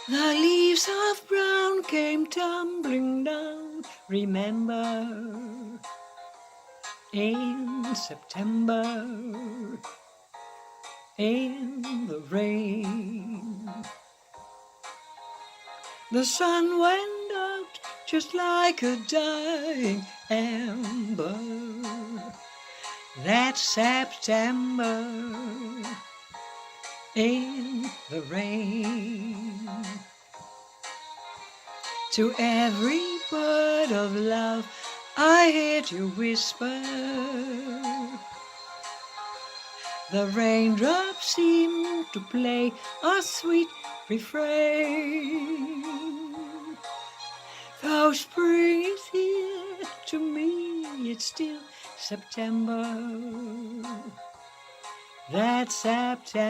The leaves of brown came tumbling down, remember, in September, in the rain. The sun went out just like a dying ember. That September in the rain. To every word of love I heard you whisper. The raindrops seem to play a sweet refrain. Though spring is here, to me it's still September. That September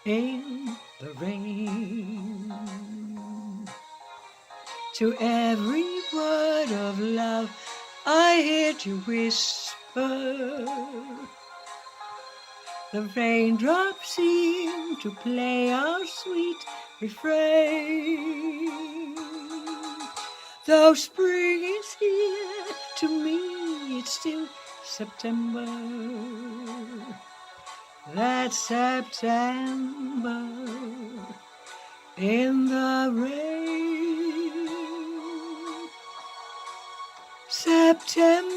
in the rain. To every word of love I heard you whisper. The raindrops seem to play our sweet refrain. Though spring is here, to me it's still September. That September in the rain. September